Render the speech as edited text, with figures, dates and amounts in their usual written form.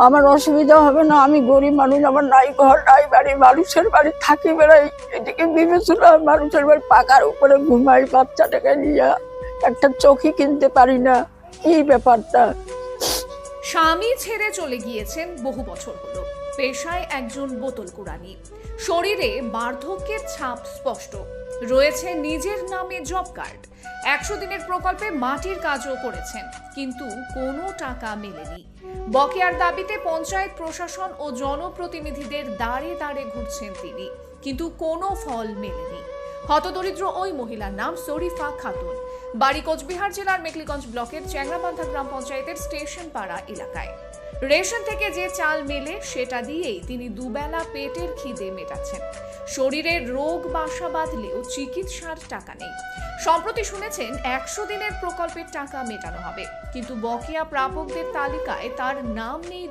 আমার অসুবিধা হবে না, আমি গরিব মানুষ, আমার নাই ঘর নাই বাড়ি, মানুষের বাড়ি থাকি বেড়াই, এদিকে বিবেচনা মানুষের বাড়ি পাকার উপরে ঘুমাই বাচ্চাটাকে নিয়ে, একটা চোখই কিনতে পারি না, কি ব্যাপারটা। স্বামী ছেড়ে চলে গিয়েছেন বহু বছর হলো, পেশায় একজন বোতল কুড়ানি, শরীরে বার্ধক্যের ছাপ স্পষ্ট, রয়েছে নিজের নামে জব কার্ড, 100 দিনের প্রকল্পে মাটির কাজও করেছেন, কিন্তু কোনো টাকা মেলেনি। বকেয়ার দাবিতে পঞ্চায়েত প্রশাসন ও জনপ্রতিনিধিদের দাঁড়ে দাঁড়ে ঘুরছেন তিনি, কিন্তু কোনো ফল মেলেনি। হতদরিদ্র ওই মহিলার নাম শরীফা খাতুন, বাড়ি কোচবিহার জেলার মেকলিগঞ্জ ব্লকের চ্যাংরাবান্ধা গ্রাম পঞ্চায়েতের স্টেশন পাড়া এলাকায়। রেশন থেকে যে চাল মেলে সেটা দিয়েই তিনি দুবেলা পেটের খিদে মেটাচ্ছেন। শরীরের রোগ বাসা বাঁধলেও চিকিৎসার টাকা নেই। সম্প্রতি শুনেছেন 100 দিনের প্রকল্পের টাকা মেটানো হবে, কিন্তু বকেয়া প্রাপকদের তালিকায় তার নাম নেই।